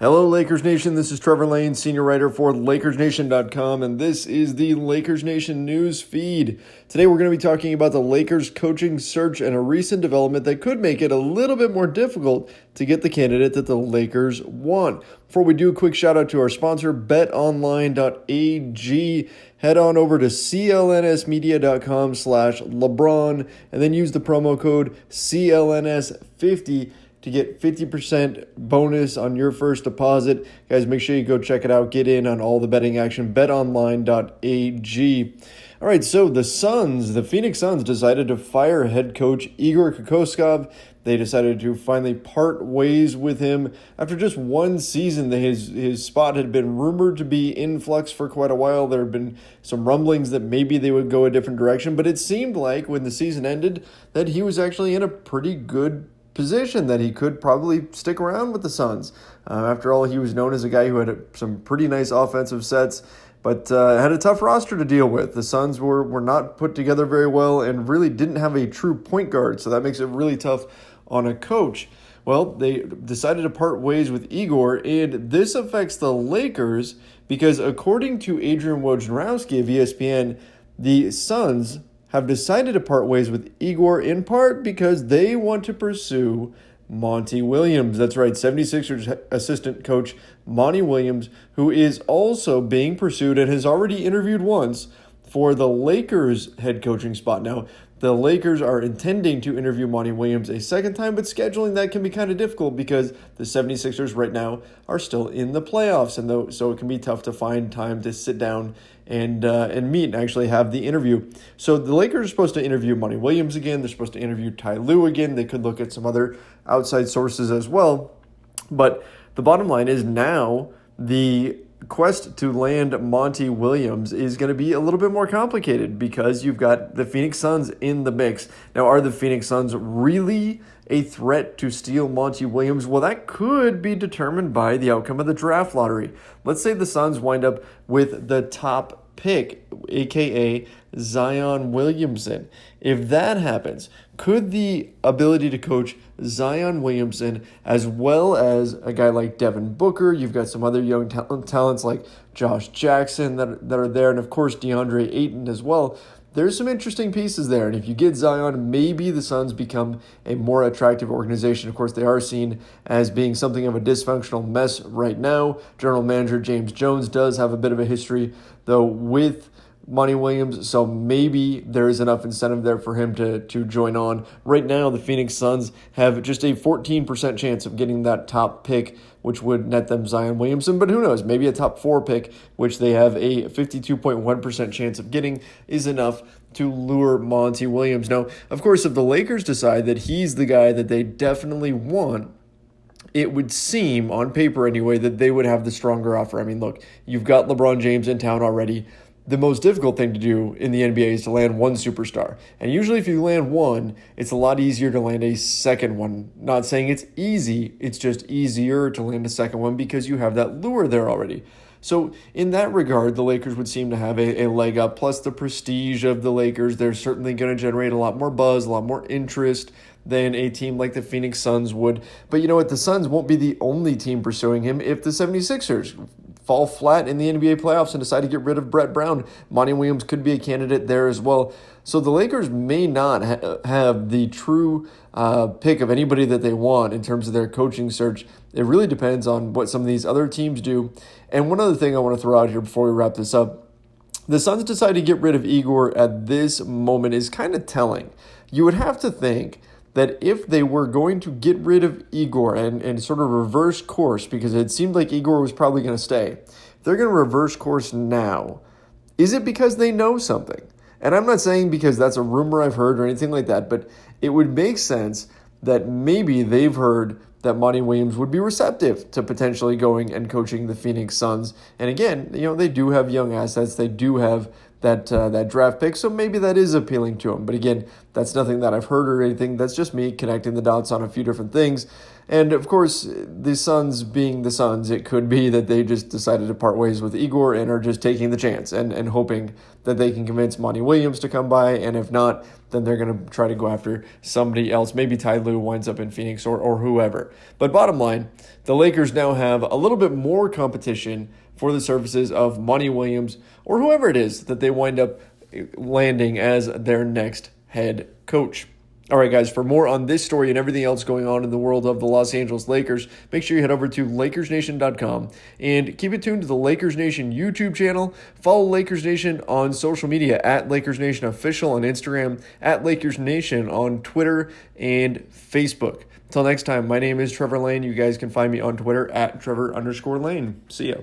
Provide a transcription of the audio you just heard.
Hello, Lakers Nation. This is Trevor Lane, senior writer for LakersNation.com, and this is the Lakers Nation news feed. Today, we're going to be talking about the Lakers coaching search and a recent development that could make it a little bit more difficult to get the candidate that the Lakers want. Before we do, a quick shout out to our sponsor, betonline.ag. Head on over to clnsmedia.com/LeBron and then use the promo code CLNS50 to get 50% bonus on your first deposit. Guys, make sure you go check it out. Get in on all the betting action. betonline.ag. All right, so the Phoenix Suns decided to fire head coach Igor Kokoskov. They decided to finally part ways with him after just one season. His spot had been rumored to be in flux for quite a while. There had been some rumblings that maybe they would go a different direction, but it seemed like when the season ended that he was actually in a pretty good position, that he could probably stick around with the Suns. After all, he was known as a guy who had some pretty nice offensive sets, but had a tough roster to deal with. The Suns were not put together very well and really didn't have a true point guard, so that makes it really tough on a coach. Well, they decided to part ways with Igor, and this affects the Lakers because according to Adrian Wojnarowski of ESPN, the Suns have decided to part ways with Igor in part because they want to pursue Monty Williams. That's right, 76ers assistant coach Monty Williams, who is also being pursued and has already interviewed once for the Lakers head coaching spot. Now, the Lakers are intending to interview Monty Williams a second time, but scheduling that can be kind of difficult because the 76ers right now are still in the playoffs, and so it can be tough to find time to sit down and meet and actually have the interview. So the Lakers are supposed to interview Monty Williams again. They're supposed to interview Ty Lue again. They could look at some other outside sources as well. But the bottom line is now the quest to land Monty Williams is going to be a little bit more complicated because you've got the Phoenix Suns in the mix. Now, are the Phoenix Suns really a threat to steal Monty Williams? Well, that could be determined by the outcome of the draft lottery. Let's say the Suns wind up with the top pick, aka Zion Williamson. If that happens, could the ability to coach Zion Williamson as well as a guy like Devin Booker, you've got some other young talents like Josh Jackson that are there, and of course DeAndre Ayton as well. There's some interesting pieces there, and if you get Zion, maybe the Suns become a more attractive organization. Of course, they are seen as being something of a dysfunctional mess right now. General manager James Jones does have a bit of a history, though, with Monty Williams, so maybe there is enough incentive there for him to join on. Right now, the Phoenix Suns have just a 14% chance of getting that top pick, which would net them Zion Williamson, but who knows, maybe a top 4 pick, which they have a 52.1% chance of getting, is enough to lure Monty Williams. Now, of course, if the Lakers decide that he's the guy that they definitely want, it would seem, on paper anyway, that they would have the stronger offer. I mean, look, you've got LeBron James in town already. The most difficult thing to do in the NBA is to land one superstar. And usually if you land one, it's a lot easier to land a second one. Not saying it's easy, it's just easier to land a second one because you have that lure there already. So in that regard, the Lakers would seem to have a leg up. Plus the prestige of the Lakers, they're certainly going to generate a lot more buzz, a lot more interest than a team like the Phoenix Suns would. But you know what? The Suns won't be the only team pursuing him. If the 76ers fall flat in the NBA playoffs and decide to get rid of Brett Brown, Monty Williams could be a candidate there as well. So the Lakers may not have the true pick of anybody that they want in terms of their coaching search. It really depends on what some of these other teams do. And one other thing I want to throw out here before we wrap this up, the Suns decided to get rid of Igor at this moment is kind of telling. You would have to think that if they were going to get rid of Igor and sort of reverse course, because it seemed like Igor was probably going to stay, if they're going to reverse course now, is it because they know something? And I'm not saying because that's a rumor I've heard or anything like that, but it would make sense that maybe they've heard that Monty Williams would be receptive to potentially going and coaching the Phoenix Suns. And again, they do have young assets. They do have that draft pick, so maybe that is appealing to him. But again, that's nothing that I've heard or anything. That's just me connecting the dots on a few different things. And of course, the Suns being the Suns, it could be that they just decided to part ways with Igor and are just taking the chance and hoping that they can convince Monty Williams to come by. And if not, then they're going to try to go after somebody else. Maybe Ty Lue winds up in Phoenix or whoever. But bottom line, the Lakers now have a little bit more competition for the services of Monty Williams or whoever it is that they wind up landing as their next head coach. All right, guys, for more on this story and everything else going on in the world of the Los Angeles Lakers, make sure you head over to LakersNation.com and keep it tuned to the Lakers Nation YouTube channel. Follow Lakers Nation on social media at Lakers Nation Official on Instagram, at Lakers Nation on Twitter and Facebook. Until next time, my name is Trevor Lane. You guys can find me on Twitter at Trevor_Lane. See ya.